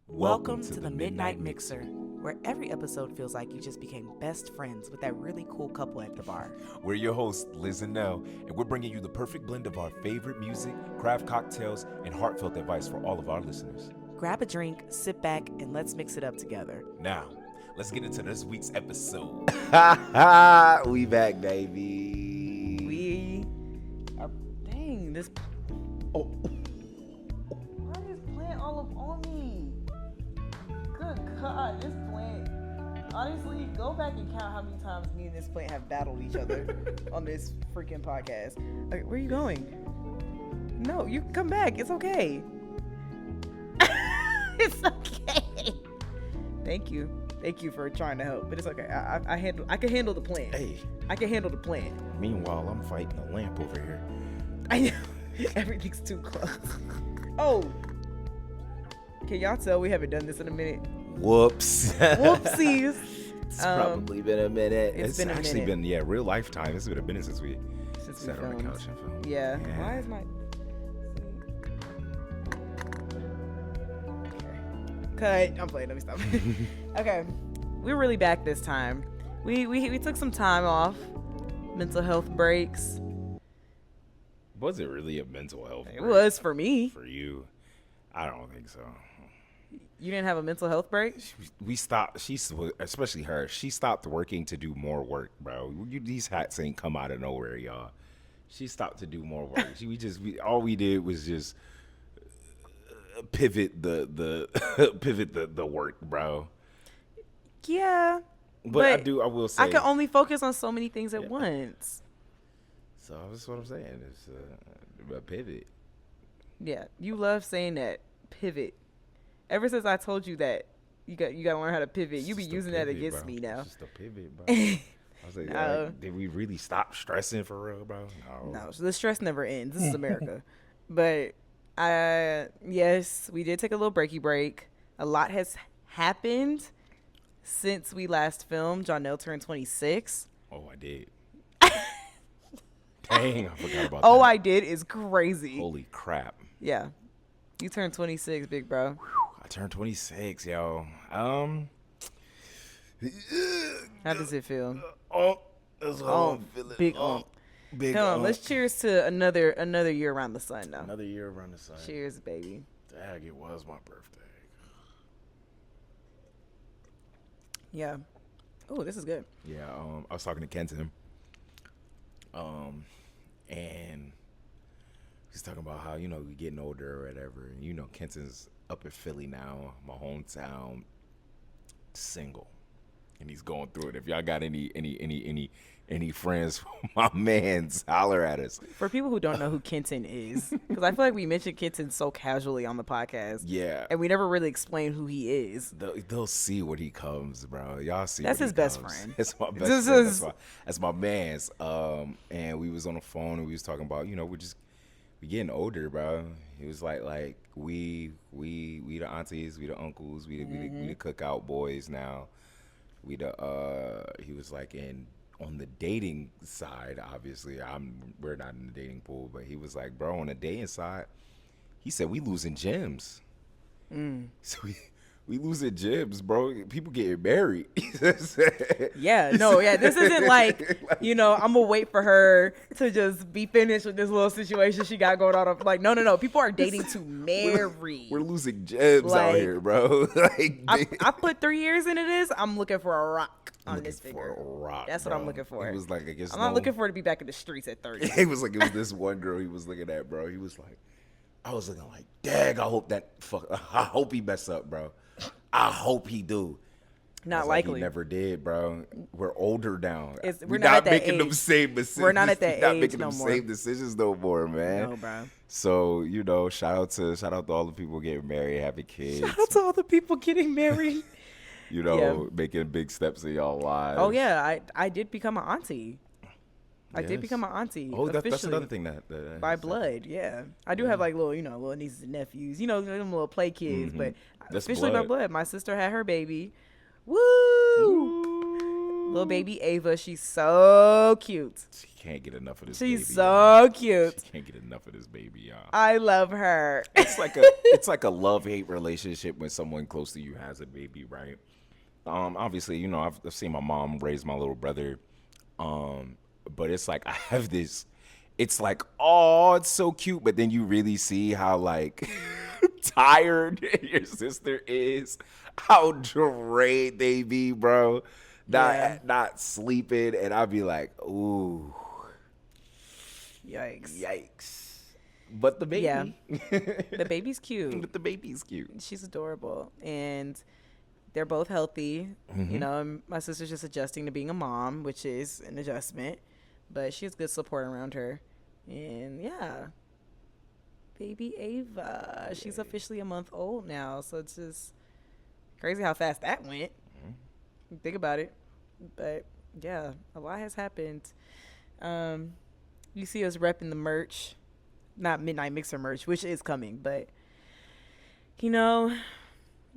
Welcome to the Midnight Mixer, where every episode feels like you just became best friends with that really cool couple at the bar. We're your hosts, Liz and Nell, and we're bringing you the perfect blend of our favorite music, craft cocktails, and heartfelt advice for all of our listeners. Grab a drink, sit back, and let's mix it up together. Now, let's get into this week's episode. We back, baby. We are... Dang, this... Oh. Why is this plant all up on me? Good God, this plant... Honestly, go back and count how many times me and this plant have battled each other on this freaking podcast. Okay, where are you going? No, you can come back. It's okay. It's okay. Thank you. Thank you for trying to help, but it's okay. I can handle the plant. Hey. I can handle the plant. Meanwhile, I'm fighting a lamp over here. I know. Everything's too close. Oh. Can y'all tell we haven't done this in a minute? Whoops. Whoopsies. It's probably been a minute. It's been a actually minute. been, real lifetime. It's been a minute since we sat on the filmed. couch and filmed. Yeah. Why is my... Okay. Cut. I'm playing. Let me stop. Okay. We're really back this time. We took some time off. Mental health breaks. Was it really a mental health It break was for me. for you? I don't think so. You didn't have a mental health break? We stopped. Especially her. She stopped working to do more work, bro. These hats ain't come out of nowhere, y'all. She stopped to do more work. All we did was just pivot the work, bro. Yeah. But I will say, I can only focus on so many things at once. So that's what I'm saying. It's a pivot. Yeah, you love saying that pivot. Ever since I told you that you got to learn how to pivot, you be Just a using that pivot, against bro. me now. It's just a pivot, bro. I was like, No. did we really stop stressing for real, bro? No, so the stress never ends. This is America. But yes, we did take a little breaky break. A lot has happened since we last filmed. Johnel turned 26. Oh, I did. Dang, I forgot about that. Oh, I did is crazy. Holy crap. Yeah. You turned 26, big bro. I turned 26, yo. How does it feel? That's Oh, I'm feeling. big Big Come on, let's cheers to another year around the sun now. Another year around the sun. Cheers, baby. Dang, it was my birthday. Yeah. Oh, this is good. Yeah, I was talking to Kenton. And he's talking about how, we're getting older or whatever. And, Kenton's up in Philly now, my hometown, single. And he's going through it. If y'all got any friends, my man's, holler at us. For people who don't know who Kenton is, because I feel like we mentioned Kenton so casually on the podcast. Yeah. And we never really explained who he is. They'll see when he comes, bro. Y'all see. That's when his he best comes. friend. That's my best This friend. is- That's my man's. And we was on the phone and we was talking about, we getting older, bro. He was like we the aunties, we the uncles, we the cookout boys now. He was like, on the dating side, obviously we're not in the dating pool, but he was like, bro, on the dating side, he said we losing gems. So we losing gems, bro. People getting married. Yeah, no, yeah. This isn't like, I'm going to wait for her to just be finished with this little situation she got going on. Like, no. People are dating to marry. We're losing gems out here, bro. I put 3 years into this. I'm looking for a rock on this For figure. a rock, That's what I'm looking for. He was like, I guess I'm not looking for her to be back in the streets at 30. It was this one girl he was looking at, bro. He was like, I was looking like, dang, I hope he mess up, bro. I hope he do. Not Like, likely. he never did, bro. We're older now. We're not at that making them age. same decisions. We're not at that We're not age making no them more. same decisions no more, man. No, bro. So, shout out to all the people getting married, having kids. Shout out to all the people getting married. Making big steps in y'all lives. Oh, yeah. I did become an auntie. I did become an auntie. Oh, that's officially. another thing that By blood, yeah. I do have like little nieces and nephews, them little play kids, but That's officially by blood. blood. My sister had her baby. Woo! Little baby Ava, she's so cute. She can't get enough of this baby. She's so cute. She can't get enough of this baby, y'all. I love her. It's like a love-hate relationship when someone close to you has a baby, right? Obviously, you know, I've seen my mom raise my little brother, but it's like I have this. It's like, oh, it's so cute, but then you really see how like tired your sister is, how drained they be, bro. Not sleeping, and I'd be like, ooh, yikes. But the baby, yeah, the baby's cute. But the baby's cute. She's adorable, and they're both healthy. You know, and my sister's just adjusting to being a mom, which is an adjustment, but she has good support around her. And yeah, baby Ava, she's officially a month old now, so it's just crazy how fast that went. Think about it. But yeah, a lot has happened. You see us repping the merch, not Midnight Mixer merch, which is coming, but you know,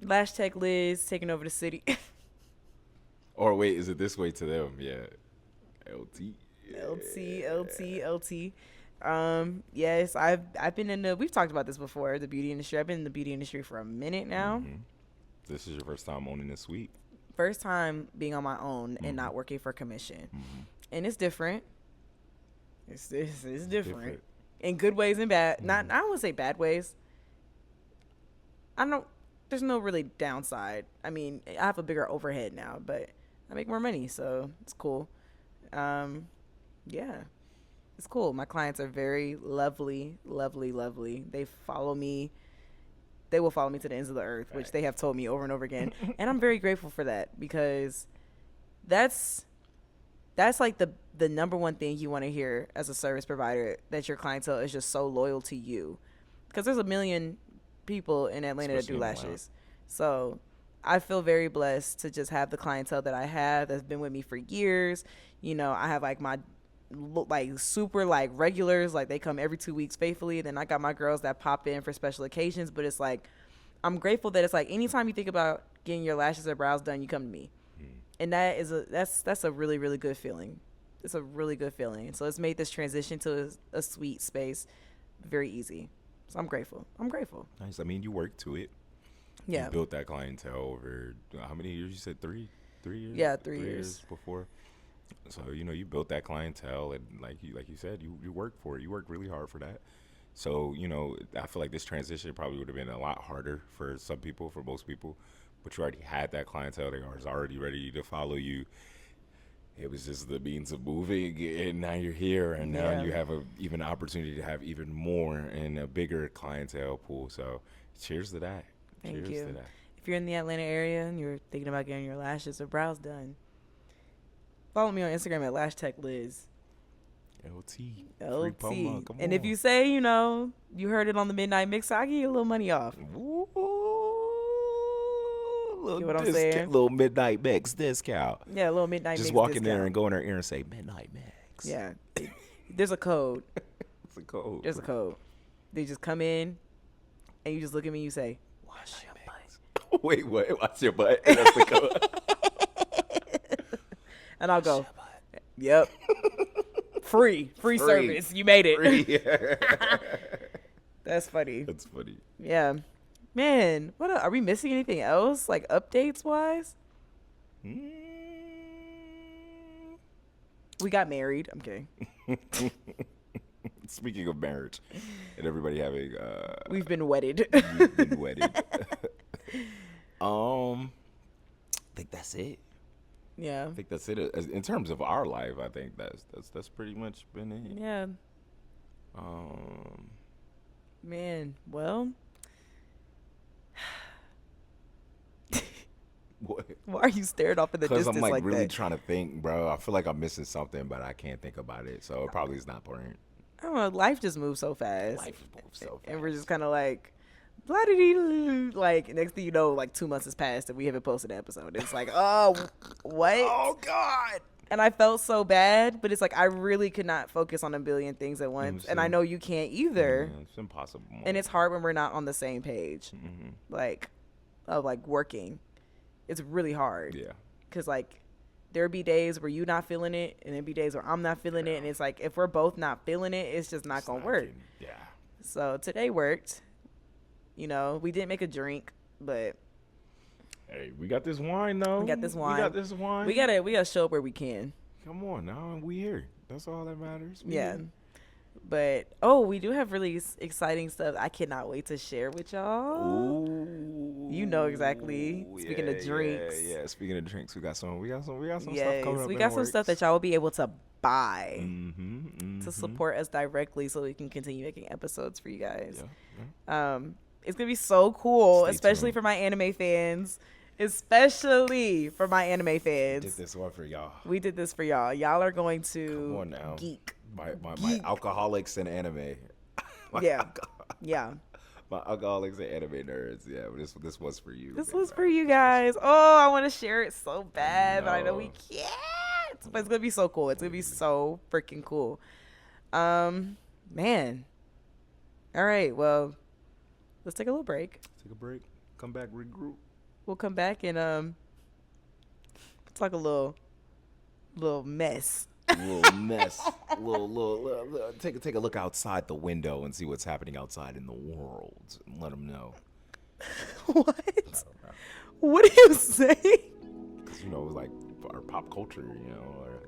Lash Tech Liz taking over the city. Or wait, is it this way to them? Yeah. LT. LT. Yes, I've been in we've talked about this before, the beauty industry. I've been in the beauty industry for a minute now. This is your first time owning this suite? First time being on my own and not working for commission. And it's different. It's different. In good ways and bad. Not, I don't want to say bad ways. There's no really downside. I mean, I have a bigger overhead now, but I make more money, so it's cool. Yeah, it's cool. My clients are very lovely. They follow me. They will follow me to the ends of the earth, which they have told me over and over again. And I'm very grateful for that, because that's like the number one thing you want to hear as a service provider, that your clientele is just so loyal to you. Because there's a million people in Atlanta that do lashes. So I feel very blessed to just have the clientele that I have that's been with me for years. You know, I have like my super regulars, like they come every 2 weeks faithfully. Then I got my girls that pop in for special occasions. But it's like, I'm grateful that it's like anytime you think about getting your lashes or brows done, you come to me. And that is that's a really, really good feeling. It's a really good feeling. So it's made this transition to a sweet space very easy. So I'm grateful. Nice. I mean, you worked to it. Yeah. You built that clientele over how many years? You said 3 years? Yeah, 3 years before. So, you know, you built that clientele, and like you said, you worked for it. You worked really hard for that. So, you know, I feel like this transition probably would have been a lot harder for some people, for most people. But you already had that clientele. They was already ready to follow you. It was just the means of moving, and now you're here, and now you have even an opportunity to have even more and a bigger clientele pool. So cheers to that. Thank you. To that. If you're in the Atlanta area and you're thinking about getting your lashes or brows done, follow me on Instagram at lashtechliz. LT. And if you say, you know, you heard it on the Midnight Mixer, I'll give you a little money off. Ooh, see what I'm saying? Little Midnight Mix discount. Yeah, a little Midnight Mix Just walk in discount. there and go in their ear and say Midnight Mix. Yeah. There's a code. It's a code. There's a code. They just come in and you just look at me and you say, wash your butt. Wait, what? Wash your butt? That's the code. And I'll go, yep. Free service. You made it. Free. That's funny. That's funny. Yeah. Man, are we missing anything else, like updates wise? We got married. I'm kidding. Speaking of marriage and everybody having we've been wedded. You've been wedded. I think that's it. Yeah. I think that's it. In terms of our life, I think that's pretty much been it. Yeah. Man, well. What? Why are you staring off in the distance like that? Because I'm really trying to think, bro. I feel like I'm missing something, but I can't think about it. So it probably is not important. I don't know. Life just moves so fast. And we're just kind of like, like, next thing you know, like 2 months has passed and we haven't posted an episode. It's like, oh, what? Oh, God. And I felt so bad, but it's like I really could not focus on a billion things at once. And I know you can't either. Yeah, it's impossible. And it's hard when we're not on the same page. Like, of like working. It's really hard. Yeah. Because like There'll be days where you not feeling it, and there'll be days where I'm not feeling it, and it's like if we're both not feeling it, it's just not gonna work. Yeah. So today worked. You know, we didn't make a drink, but Hey, we got this wine though. we got this wine. We gotta show up where we can. Come on now, we here. That's all that matters. We Yeah. here. But we do have really exciting stuff. I cannot wait to share with y'all. Ooh. You know exactly. Speaking of drinks. Yeah. Speaking of drinks, we got some Yes, stuff coming up. we got some stuff that y'all will be able to buy Mm-hmm. to support us directly, so we can continue making episodes for you guys. Yeah. It's gonna be so cool, Stay especially tuned. for my anime fans. Especially for my anime fans. Did this one for y'all. We did this for y'all. Y'all are going Come to on now. geek. My alcoholics and anime. Yeah. Yeah. My alcoholics and anime nerds. Yeah, but this was for you. This baby. was for you guys. Oh, I want to share it so bad, but I know we No. can't. But it's gonna be so cool. It's gonna be so freaking cool. Man. All right. Well, let's take a little break. Take a break. Come back. Regroup. We'll come back and talk a little mess. Little mess. little take a look outside the window and see what's happening outside in the world. And let them know. What? What are you saying? Because like our pop culture. Or,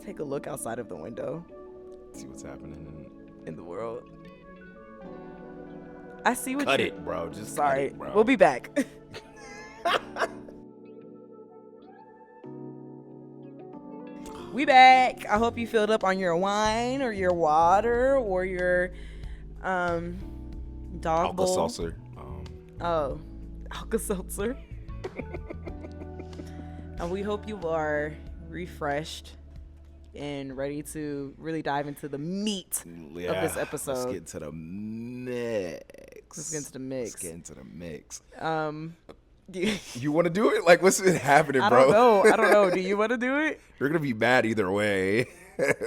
Take a look outside of the window see what's happening. in the world. I see what Cut you. it, bro. Just Sorry. cut it, bro. We'll be back. We back. I hope you filled up on your wine or your water or your dog bowl. Alka-Seltzer. Oh, Alka-Seltzer. And we hope you are refreshed and ready to really dive into the meat of this episode. Let's get into the mix. Let's get into the mix. Let's get into the mix. I You want to do it? Like, what's happening, bro? don't know. Do you want to do it? You're going to be mad either way.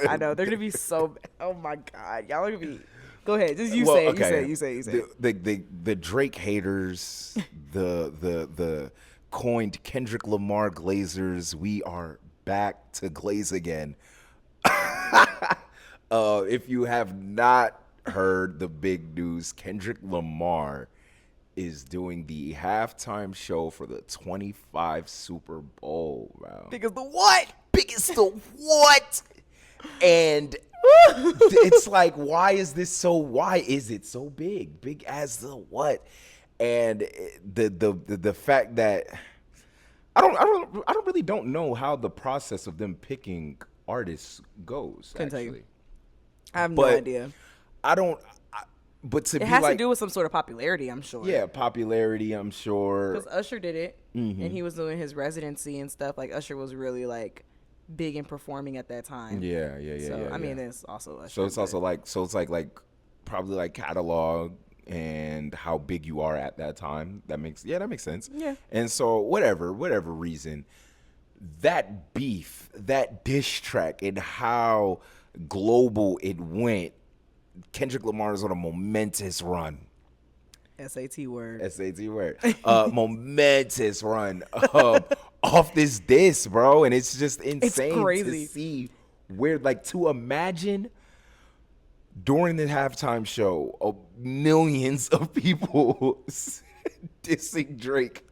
I know. They're going to be so... Oh, my God. Y'all are going to be... Go ahead. Just Well, say it. okay. You say it. The Drake haters, the coined Kendrick Lamar glazers, we are back to glaze again. If you have not heard the big news, Kendrick Lamar is doing the halftime show for the 25 Super Bowl, bro. Because the what? Biggest the what? And it's like, why is it so big? Big as the what? And the fact that I don't know how the process of them picking artists goes. Couldn't tell you. Actually, I have no But idea. but to It be has like, to do with some sort of popularity, I'm sure. yeah, popularity. I'm sure. Because Usher did it, Mm-hmm. and he was doing his residency and stuff. Like, Usher was really, like, big in performing at that time. Yeah. So, I mean, it's also Usher. So it's also like probably like catalog and how big you are at that time. That makes sense. Yeah. And so whatever reason, that beef, that diss track, and how global it went, Kendrick Lamar is on a momentous run. SAT word. Momentous run off this diss, bro. And it's just insane crazy. to see where, like, to imagine during the halftime show, millions of people dissing Drake.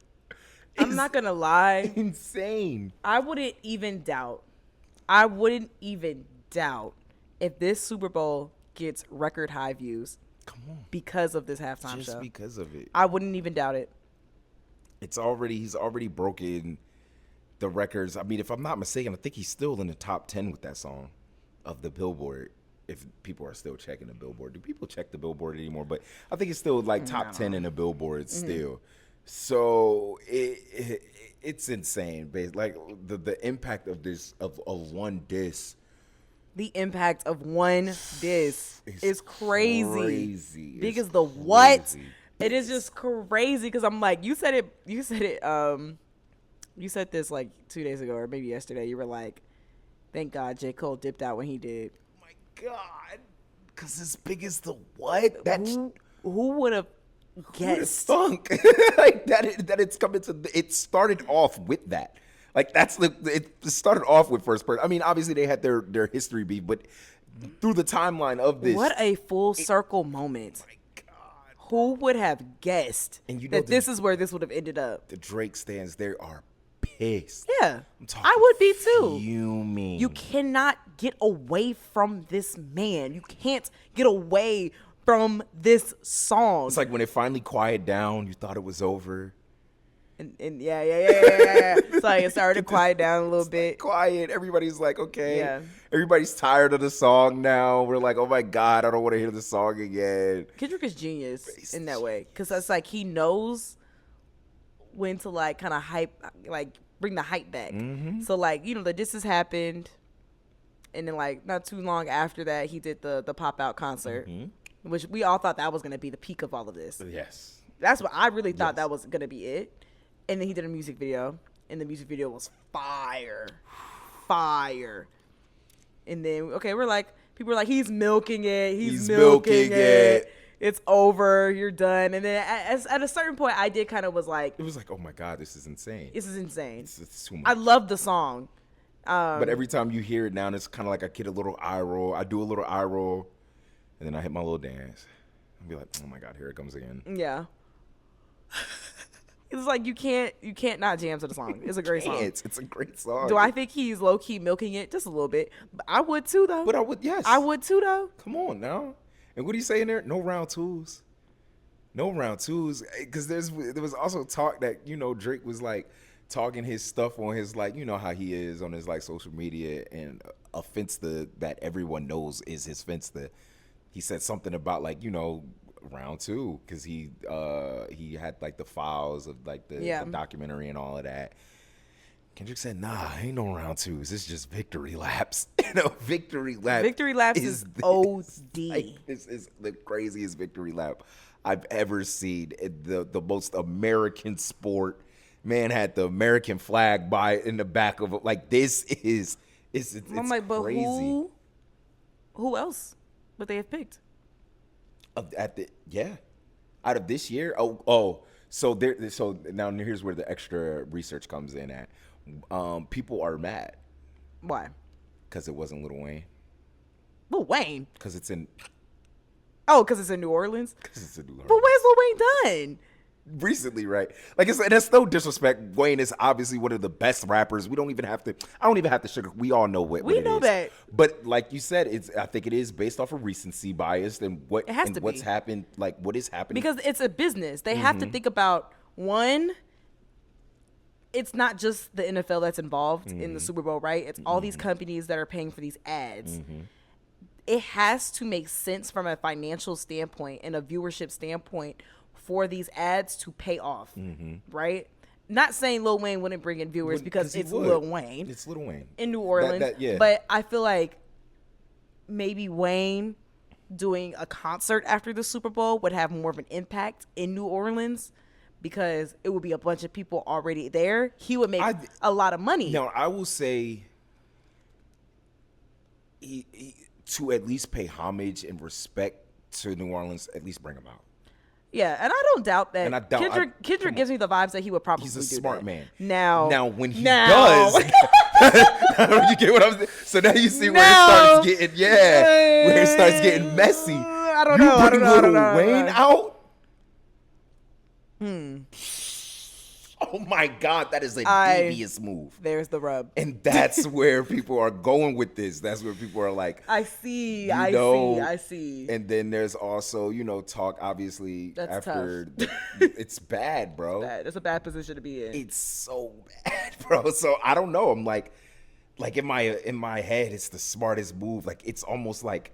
I'm not going to lie. Insane. I wouldn't even doubt if this Super Bowl gets record high views. Come on. Because of this halftime Just show. because of it. I wouldn't even doubt it. He's already broken the records. I mean, if I'm not mistaken, I think he's still in the top 10 with that song of the Billboard. If people are still checking the Billboard. Do people check the Billboard anymore? But I think it's still like top 10 in the Billboard still. So it's insane. Like the impact of this, of one diss. The impact of one diss is crazy. Big It's as the what? crazy. It is just crazy because I'm like, you said it. You said this like 2 days ago or maybe yesterday. You were like, thank God J. Cole dipped out when he did. Oh my God. Because as big as the what? Who would have Who would've guessed? thunk? Like that it's coming to, it started off with that. Like that's it started off with first person. I mean, obviously they had their history beef, but through the timeline of this, What a full circle moment. my God, Who would have guessed And you know that this is where this would have ended up? the Drake stands there are pissed. Yeah, I'm talking I would be too. Fuming. You cannot get away from this man. You can't get away from this song. It's like when it finally quieted down, you thought it was over. And yeah. It's like it started to quiet down a little bit. Quiet. Everybody's like, okay. Yeah. Everybody's tired of the song now. We're like, oh my God, I don't want to hear the song again. Kendrick is genius in that way, because that's like he knows when to like kind of hype, like bring the hype back. So like, you know, the disses happened, and then like not too long after that, he did the pop out concert, which we all thought that was gonna be the peak of all of this. Yes. That's what I really thought that was gonna be it. And then he did a music video, and the music video was fire. And then we're like, people were like, he's milking it. He's milking it. It's over. You're done. And then at a certain point, I did kind of was like, It was like, oh my God, this is insane. this is insane. It's too much. I love the song. But every time you hear it now, it's kind of like I get a little eye roll. I do a little eye roll, and then I hit my little dance. I'll be like, oh my God, here it comes again. Yeah. It's like you can't not jam to the song. It's a great song. It's a great song. Do I think he's low key milking it just a little bit? But I would too, though. But I would, yes. I would too, though. Come on now. And what do you say in there? No round twos. No round twos. Because there was also talk that, you know, Drake was like talking his stuff on his, like, you know how he is on his like social media, and a Finsta that everyone knows is his Finsta. He said something about like, you know, round two, because he had like the files of like the documentary and all of that. Kendrick said, nah, ain't no round twos. It's just victory laps. You know, victory laps is OD. This is the craziest victory lap I've ever seen. The most American sport. Man had the American flag in the back of it. Like, this is it's I'm like, but crazy. who else would they have picked? Out of this year. So now here's where the extra research comes in at. People are mad Why? because it wasn't Lil Wayne. Lil Wayne? Because it's in New Orleans? Because it's in New Orleans. But where's Lil Wayne done? Recently, right? Like, that's no disrespect. Wayne is obviously one of the best rappers. I don't even have to sugar. We all know what We it know is. that. But like you said, I think it is based off of recency bias and It has to what's be. happened, like what is happening. Because it's a business. They have to think about, one, it's not just the NFL that's involved in the Super Bowl, right? It's all these companies that are paying for these ads. It has to make sense from a financial standpoint and a viewership standpoint for these ads to pay off, right? Not saying Lil Wayne wouldn't bring in viewers because it's Lil Wayne. It's Lil Wayne in New Orleans. yeah. But I feel like maybe Wayne doing a concert after the Super Bowl would have more of an impact in New Orleans, because it would be a bunch of people already there. He would make a lot of money. Now, I will say, to at least pay homage and respect to New Orleans, at least bring him out. Yeah, and I don't doubt that. And I doubt- Kendrick gives me the vibes that he would probably He's a do smart that. man. Now when he does, you get what I'm saying? So now you see where it starts getting, where it starts getting messy. I don't know. You bring Lil Wayne out? Oh my God, that is a devious move. There's the rub. And that's where people are going with this. That's where people are like, I see. And then there's also, talk, obviously, That's after it's bad, bro. It's a bad position to be in. It's so bad, bro. So I don't know. I'm like in my head, it's the smartest move. Like, it's almost like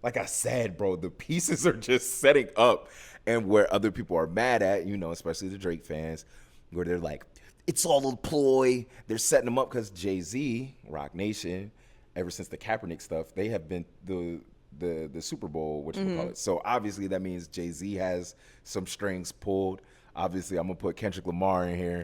I said, bro, the pieces are just setting up, and where other people are mad at, especially the Drake fans, where they're like, it's all a ploy. They're setting them up because Jay-Z, Rock Nation, ever since the Kaepernick stuff, they have been the Super Bowl, whatchamacallit. So obviously that means Jay-Z has some strings pulled. Obviously, I'm going to put Kendrick Lamar in here.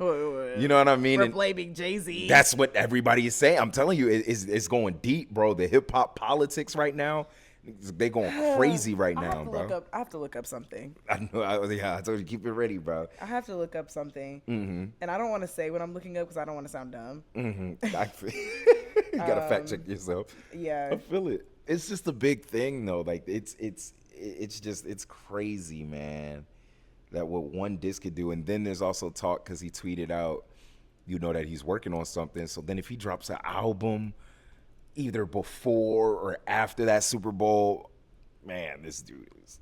You know what I mean? We're blaming Jay-Z. That's what everybody is saying. I'm telling you, it's going deep, bro. The hip-hop politics right now, They going crazy right now, bro. I have to look up something. I know. I told you keep it ready, bro. I have to look up something, and I don't want to say what I'm looking up because I don't want to sound dumb. You gotta fact check yourself. Yeah, I feel it. It's just a big thing, though. Like it's crazy, man. That what one disc could do, and then there's also talk because he tweeted out, that he's working on something. So then if he drops an album, either before or after that Super Bowl, man, this dude is.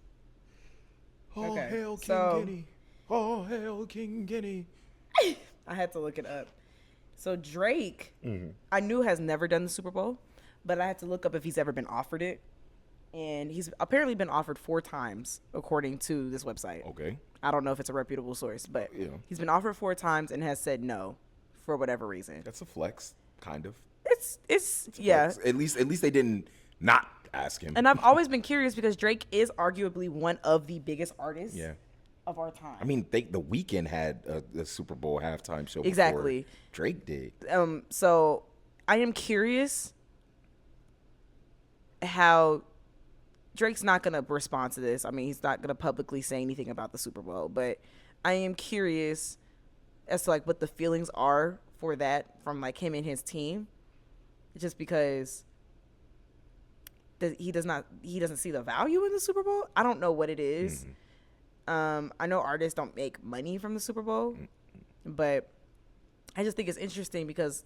All hail King Guinea. All hail King Guinea. I had to look it up. So Drake, I knew has never done the Super Bowl, but I had to look up if he's ever been offered it. And he's apparently been offered 4 times, according to this website. Okay. I don't know if it's a reputable source, but he's been offered 4 times and has said no for whatever reason. That's a flex, kind of. It's yeah. Flex. At least they didn't not ask him. And I've always been curious because Drake is arguably one of the biggest artists of our time. I mean, The Weeknd had a Super Bowl halftime show exactly before Drake did. So I am curious how Drake's not going to respond to this. I mean, he's not going to publicly say anything about the Super Bowl, but I am curious as to like what the feelings are for that from like him and his team, just because he doesn't see the value in the Super Bowl. I don't know what it is. I know artists don't make money from the Super Bowl, but I just think it's interesting because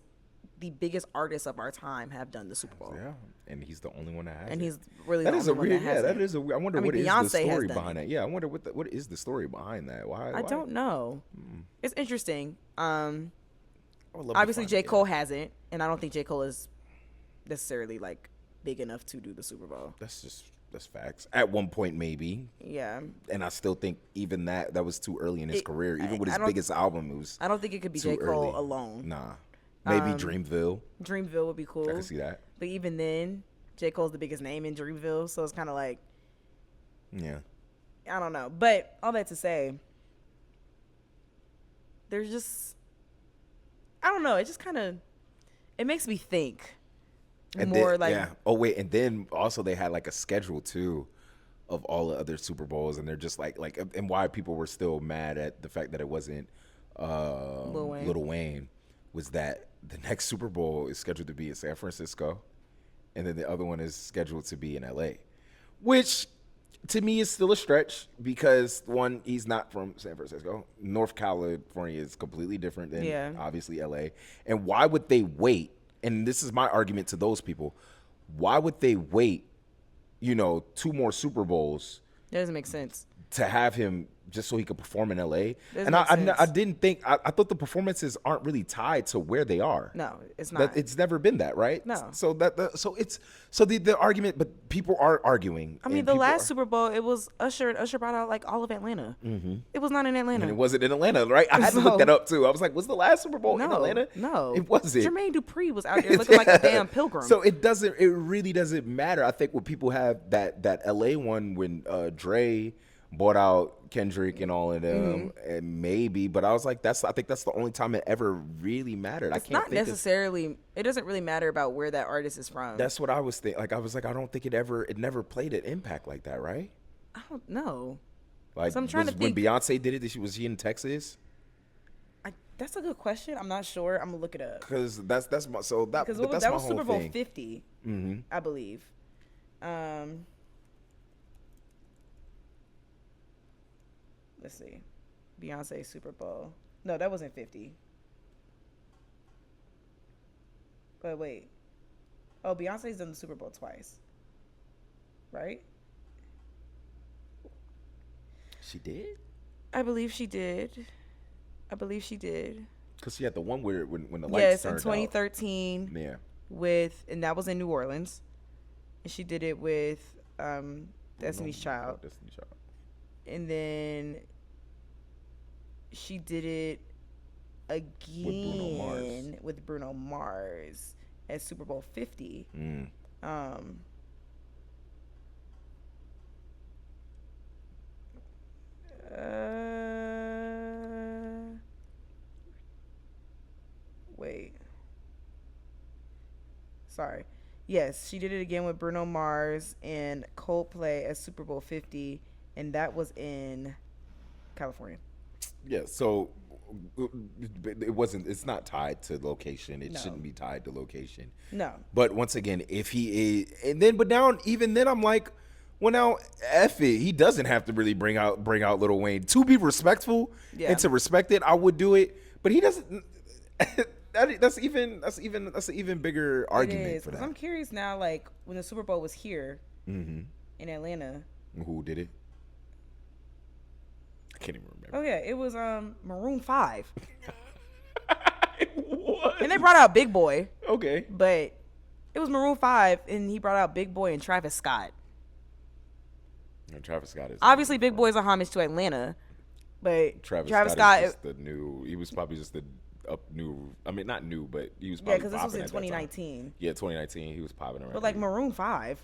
the biggest artists of our time have done the Super Bowl. Yeah, and he's the only one that has. And it. he's really that the is only a one that has that it. is a. I wonder what Beyonce is the story has behind done that. Yeah, I wonder what is the story behind that. Why? I don't know. It's interesting. I would love to Obviously find J. it, Cole hasn't, and I don't think J. Cole is necessarily like big enough to do the Super Bowl. That's facts. At one point, maybe. Yeah. And I still think even that was too early in his career. Even with his biggest album, it was. I don't think it could be too J. Cole early. alone. Nah. Maybe Dreamville. Dreamville would be cool. I can see that. But even then, J. Cole's the biggest name in Dreamville, so it's kind of like, Yeah. I don't know. But all that to say, there's just, I don't know. It just kind of, it makes me think And more then, like. yeah. Oh wait, and then also they had like a schedule too, of all the other Super Bowls, and they're just like, and why people were still mad at the fact that it wasn't Lil Wayne was that the next Super Bowl is scheduled to be in San Francisco, and then the other one is scheduled to be in LA, which to me is still a stretch because one, he's not from San Francisco. North California is completely different than obviously LA. And why would they wait? And this is my argument to those people. Why would they wait, 2 more Super Bowls? That doesn't make sense. To have him just so he could perform in LA. And I didn't think, I thought the performances aren't really tied to where they are. No, it's not. It's never been that, right? No. So the argument, but people are arguing. I mean, the last Super Bowl, it was Usher, and Usher brought out like all of Atlanta. It was not in Atlanta. And it wasn't in Atlanta, right? I had to look that up too. I was like, was the last Super Bowl in Atlanta? No. It wasn't. Jermaine Dupri was out there looking like a damn pilgrim. So it really doesn't matter. I think when people have that LA one when Dre bought out Kendrick and all of them, and maybe, but I was like, I think that's the only time it ever really mattered. It's not necessarily. It doesn't really matter about where that artist is from. That's what I was thinking. Like I was like, I don't think it never played an impact like that, right? I don't know. Like so I'm trying to think. When Beyonce did it, was she in Texas? That's a good question. I'm not sure. I'm gonna look it up. Because that's my that was my Super Bowl 50, I believe. Let's see. Beyonce Super Bowl. No, that wasn't 50. But wait. Oh, Beyonce's done the Super Bowl twice. Right? She did? I believe she did. Because she had the one where when the lights turned in 2013. Out. Yeah. And that was in New Orleans. And she did it with Destiny's Child. And then she did it again with Bruno Mars at Super Bowl 50. Wait. Sorry. Yes, she did it again with Bruno Mars and Coldplay at Super Bowl 50, and that was in California. Yeah, so it wasn't. It's not tied to location. It shouldn't be tied to location. No. But once again, if he is, and then, but now, even then, I'm like, well, now, F it. He doesn't have to really bring out Lil Wayne to be respectful and to respect it. I would do it, but he doesn't. That's an even bigger argument for that. I'm curious now, like when the Super Bowl was here in Atlanta. Who did it? I can't even remember. Oh yeah, it was Maroon 5. What? And they brought out Big Boy. Okay. But it was Maroon 5, and he brought out Big Boy and Travis Scott. And Travis Scott is obviously Big Boy is a homage to Atlanta, but Travis Scott is just the new. He was probably just the new. I mean, not new, but he was probably because this was in 2019. Yeah, 2019. He was popping around. But like Maroon 5.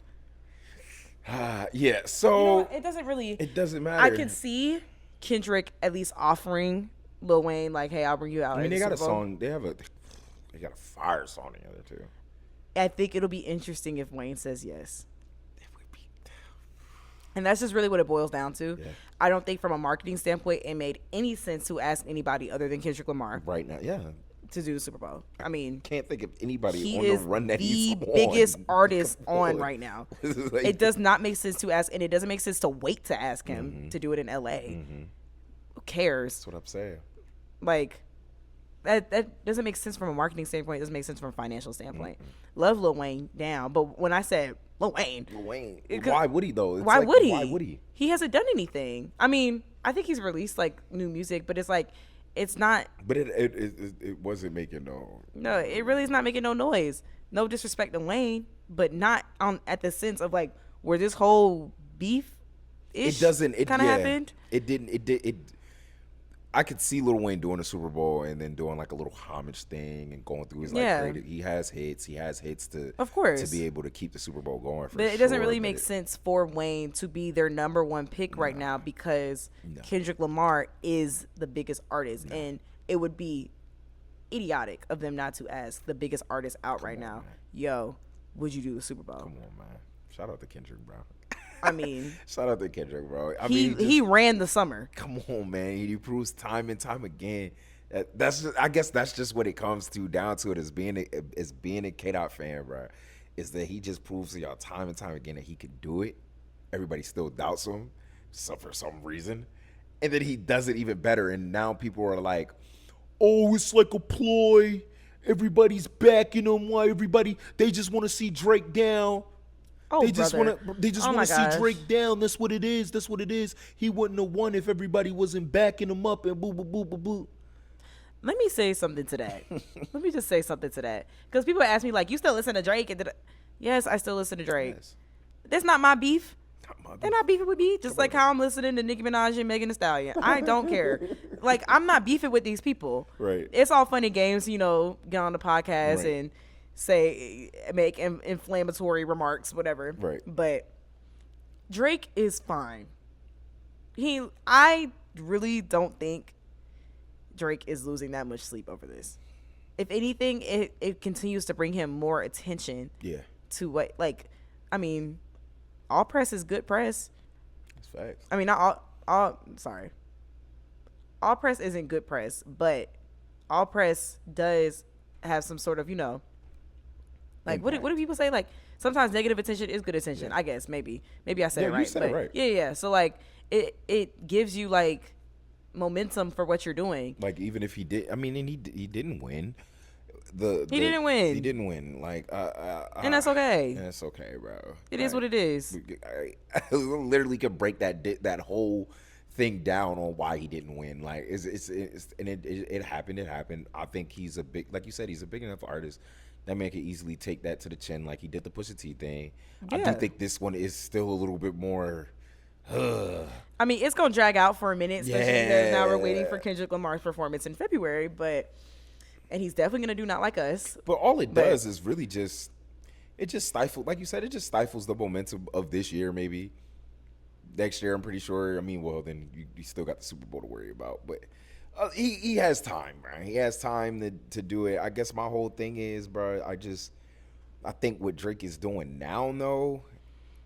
Yeah. So it doesn't really. It doesn't matter. I could see Kendrick at least offering Lil Wayne like, "Hey, I'll bring you out." I mean, they got a song. They got a fire song together too. I think it'll be interesting if Wayne says yes. And that's just really what it boils down to. Yeah. I don't think from a marketing standpoint it made any sense to ask anybody other than Kendrick Lamar right now, to do the Super Bowl. I mean, can't think of anybody on the run that he's the biggest artist on right now. Like, it does not make sense to ask, and it doesn't make sense to wait to ask him to do it in LA. Who cares? That's what I'm saying. Like, that doesn't make sense from a marketing standpoint. It doesn't make sense from a financial standpoint. Love Lil Wayne down, but when I said Lil Wayne, why would he though? Why would he? He hasn't done anything. I mean, I think he's released like new music, but it's like it's not. But it wasn't making No, it really is not making no noise. No disrespect to Wayne, but not at the sense of like where this whole beef. It doesn't. It kind of happened. It didn't. It. I could see Lil Wayne doing a Super Bowl and then doing like a little homage thing and going through his like he has hits. He has hits to be able to keep the Super Bowl going. But it doesn't really make sense for Wayne to be their number one pick right now because Kendrick Lamar is the biggest artist, and it would be idiotic of them not to ask the biggest artist out right now. Yo, would you do the Super Bowl? Come on, man! Shout out to Kendrick, bro. I mean, shout out to Kendrick, bro. He ran the summer. Come on, man. He proves time and time again. I guess that's just what it comes down to it as being a K-Dot fan, bro. Is that he just proves to y'all time and time again that he can do it. Everybody still doubts him, for some reason, and then he does it even better. And now people are like, "Oh, it's like a ploy. Everybody's backing him. Why they just want to see Drake down." Oh, they just want to see Drake down. That's what it is. He wouldn't have won if everybody wasn't backing him up and boo, boo, boo, boo, boo. Let me say something to that. Let me just say something to that. Because people ask me, like, you still listen to Drake? Yes, I still listen to Drake. Yes. That's not my beef. They're not beefing with me. Just like how I'm listening to Nicki Minaj and Megan Thee Stallion. I don't care. Like, I'm not beefing with these people. Right. It's all fun and games, get on the podcast and make inflammatory remarks, whatever. Right. But Drake is fine. I really don't think Drake is losing that much sleep over this. If anything, it continues to bring him more attention. Yeah. To what, all press is good press. That's facts. I mean, not all. Sorry. All press isn't good press, but all press does have some sort of, like, what do people say? Like, sometimes negative attention is good attention. Yeah. I guess maybe I said it right. You said it right. Yeah. So like, it gives you like momentum for what you're doing. Like, even if he did, and he didn't win. He didn't win. He didn't win. Like, and that's okay. And that's okay, bro. It is what it is. I literally could break that whole thing down on why he didn't win. Like, it happened. It happened. I think he's a big, like you said, he's a big enough artist. That man could easily take that to the chin like he did the Pusha T thing. Yeah. I do think this one is still a little bit more. I mean, it's going to drag out for a minute, especially because now we're waiting for Kendrick Lamar's performance in February, and he's definitely going to do Not Like Us. But all it does is really just stifles, like you said, it just stifles the momentum of this year maybe. Next year, I'm pretty sure. I mean, well, then you still got the Super Bowl to worry about, but he has time, bro. He has time to do it. I guess my whole thing is, bro, I think what Drake is doing now, though,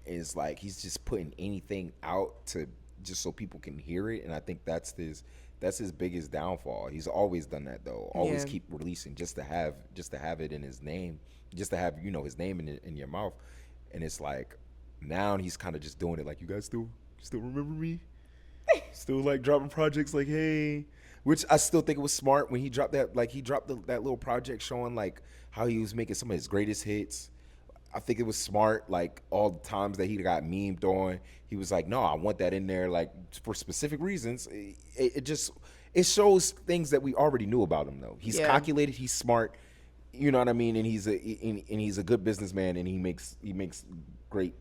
is like he's just putting anything out to just so people can hear it, and I think that's his biggest downfall. He's always done that though. Always keep releasing just to have it in his name, just to have his name in your mouth, and it's like now he's kind of just doing it like, you guys still remember me, still like dropping projects like, hey. Which I still think it was smart when he dropped that. Like he dropped that little project showing like how he was making some of his greatest hits. I think it was smart. Like all the times that he got memed on, he was like, "No, I want that in there, like for specific reasons." It shows things that we already knew about him, though. He's calculated. He's smart. You know what I mean? And he's a good businessman, and he makes great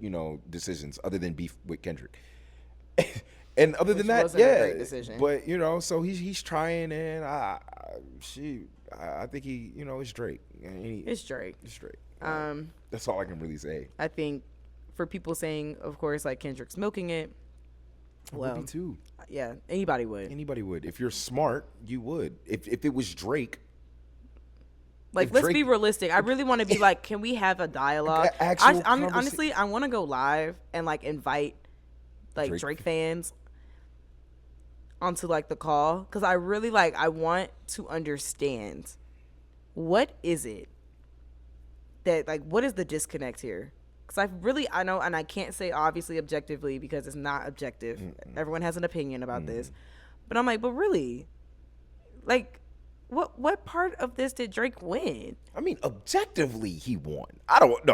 decisions. Other than beef with Kendrick. And other than that, a great decision. But so he's trying, and I think he, it's Drake. It's Drake. It's Drake. That's all I can really say. I think for people saying, of course, like Kendrick's milking it. Well, me too. Yeah, anybody would. Anybody would. If you're smart, you would. If it was Drake. Like, let's be realistic. I really want to be like, can we have a dialogue? Honestly, I want to go live and like invite like Drake fans onto like the call, because I really I want to understand what is it that like, what is the disconnect here? Because I know, and I can't say obviously objectively because it's not objective. Everyone has an opinion about this, but I'm like, but really, like, what part of this did Drake win? I mean, objectively, he won. I don't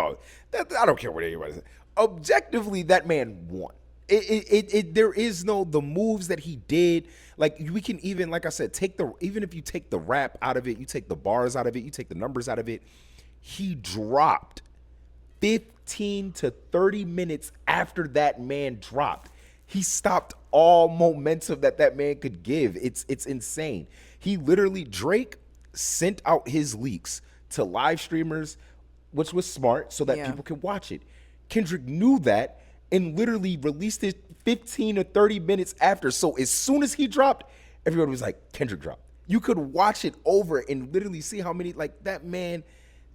care what anybody says. Objectively, that man won. There is no, the moves that he did, like we can even, like I said, even if you take the rap out of it, you take the bars out of it, you take the numbers out of it, he dropped 15 to 30 minutes after that man dropped. He stopped all momentum that man could give. It's insane. He literally, Drake sent out his leaks to live streamers, which was smart so that people could watch it. Kendrick knew that and literally released it 15 or 30 minutes after. So as soon as he dropped, everybody was like, Kendrick dropped. You could watch it over and literally see how many, like that man,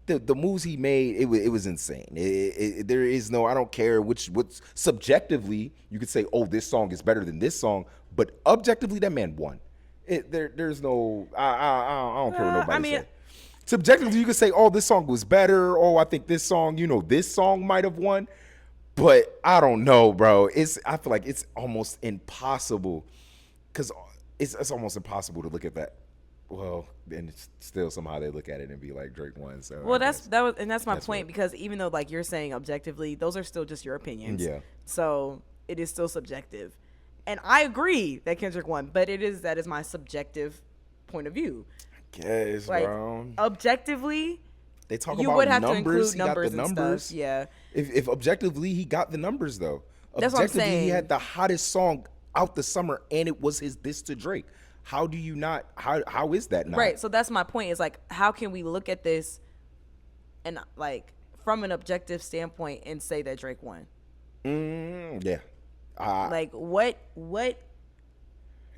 the moves he made, it was insane. There is no, I don't care what's subjectively, you could say, oh, this song is better than this song, but objectively, that man won. There's no, I don't care what nobody says. Subjectively, you could say, oh, this song was better. Oh, I think this song, this song might have won. But I don't know, bro. I feel like it's almost impossible, because it's almost impossible to look at that. Well, and it's still somehow they look at it and be like, Drake won. So well, that's my point, because even though like you're saying objectively, those are still just your opinions. Yeah. So it is still subjective, and I agree that Kendrick won, but that is my subjective point of view. I guess, like, bro. Objectively, they talk you about would have numbers. to include numbers he got the and numbers. Stuff. Yeah. If objectively he got the numbers though. That's what I'm saying. He had the hottest song out the summer, and it was his diss to Drake. How do you not? How is that not? Right. So that's my point. Is like, how can we look at this and like from an objective standpoint and say that Drake won? Yeah. Like what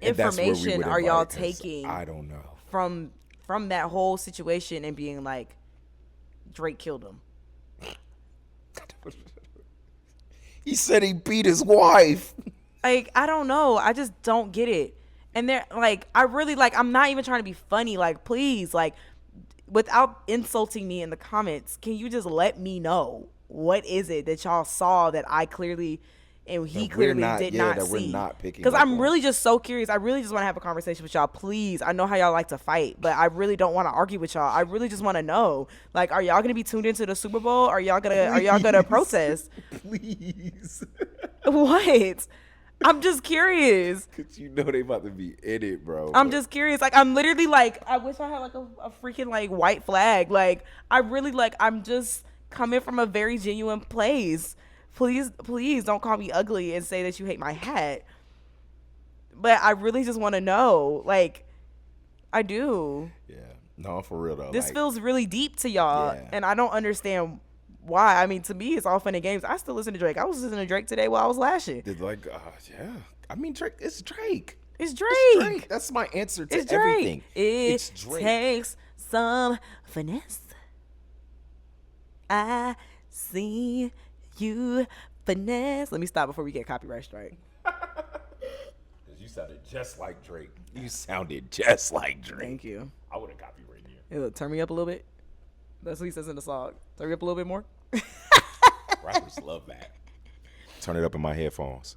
information are y'all taking? I don't know. From that whole situation and being like, Drake killed him. He said he beat his wife. Like, I don't know. I just don't get it. And they're like, I really like, I'm not even trying to be funny. Like, please, like, without insulting me in the comments, can you just let me know what is it that y'all saw that I clearly and he clearly did not see? We're not picking, because I'm really just so curious. I really just want to have a conversation with y'all. Please, I know how y'all like to fight, but I really don't want to argue with y'all. I really just want to know, like, are y'all gonna be tuned into the Super Bowl? Are y'all gonna protest? Please. What? I'm just curious. Cause they about to be in it, bro. I'm just curious. Like, I'm literally like, I wish I had like a freaking like white flag. Like, I really like, I'm just coming from a very genuine place. Please don't call me ugly and say that you hate my hat. But I really just want to know. Like, I do. Yeah. No, for real though. This feels really deep to y'all. Yeah. And I don't understand why. I mean, to me, it's all fun and games. I still listen to Drake. I was listening to Drake today while I was lashing. Yeah. I mean, Drake. It's Drake. It's Drake. It's Drake. That's my answer to everything. It's Drake. Takes some finesse. I see you finesse. Let me stop before we get copyright strike. You sounded just like Drake. You sounded just like Drake. Thank you. I would have copyrighted you. Hey, look, turn me up a little bit. That's what he says in the song. Turn me up a little bit more. Rappers love that. Turn it up in my headphones.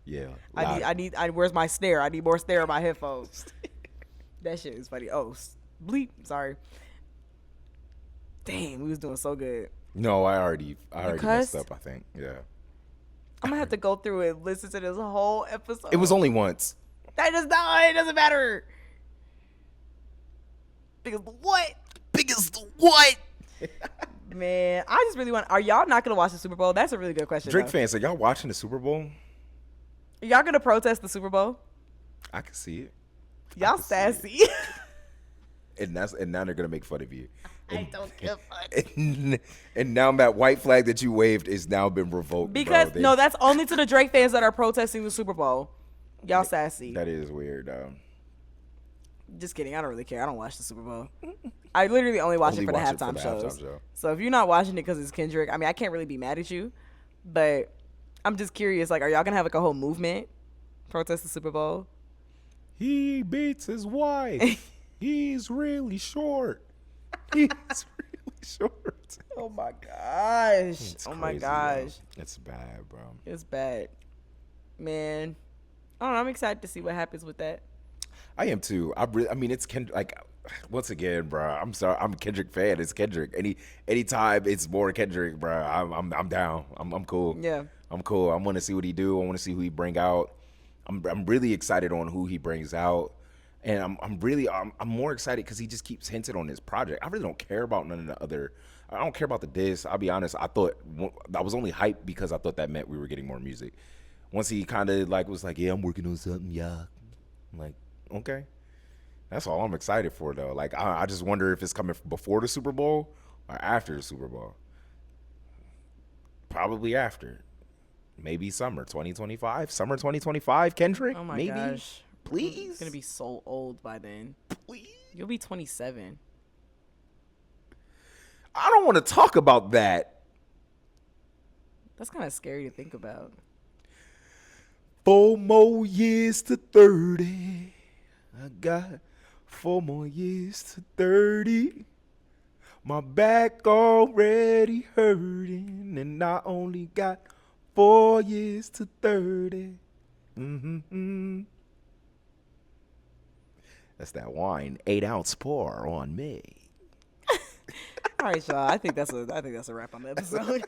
Yeah. I need. Where's my snare? I need more snare in my headphones. That shit is funny. Oh, bleep. Sorry. Damn, we was doing so good. No, I already cussed? messed up, I think. Yeah. I'm gonna have to go through and listen to this whole episode. It was only once. That does not. It doesn't matter. Because what? Biggest what? Man, I just really want. Are y'all not gonna watch the Super Bowl? That's a really good question. Drake though. fans, are y'all watching the Super Bowl? Are y'all gonna protest the Super Bowl? I can see it. Y'all sassy. And now they're gonna make fun of you. I don't give a fuck. And now that white flag that you waved is now been revoked. Because bro. no, that's only to the Drake fans that are protesting the Super Bowl. Y'all sassy. That is weird. Just kidding. I don't really care. I don't watch the Super Bowl. I literally only watch it for the halftime shows. show. So if you're not watching it because it's Kendrick, I mean, I can't really be mad at you, but I'm just curious. Like, are y'all gonna have like a whole movement protest the Super Bowl? He beats his wife. He's really short. He's really short. Oh my gosh. It's Oh my crazy, gosh. bro. It's bad, bro. It's bad. Man. I don't know. I'm excited to see what happens with that. I am too. I mean, it's Kendrick. Like, once again, bro. I'm sorry. I'm a Kendrick fan. It's Kendrick. Anytime it's more Kendrick, bro. I'm down. I'm cool. Yeah. I'm cool. I want to see what he do. I want to see who he bring out. I'm really excited on who he brings out, and I'm more excited because he just keeps hinting on his project. I really don't care about none of the other. I don't care about the diss. I'll be honest. I was only hyped because I thought that meant we were getting more music. Once he kind of like was like, yeah, I'm working on something. Yeah. I'm like, okay. That's all I'm excited for, though. Like, I just wonder if it's coming before the Super Bowl or after the Super Bowl. Probably after. Maybe summer 2025. Summer 2025, Kendrick? Oh my Maybe? gosh. Please? It's going to be so old by then. Please? You'll be 27. I don't want to talk about that. That's kind of scary to think about. 4 more years to 30. I got 4 more years to 30. My back already hurting, and I only got 4 years to 30. That's that wine, 8-ounce pour on me. All right, y'all. I think that's a wrap on the episode.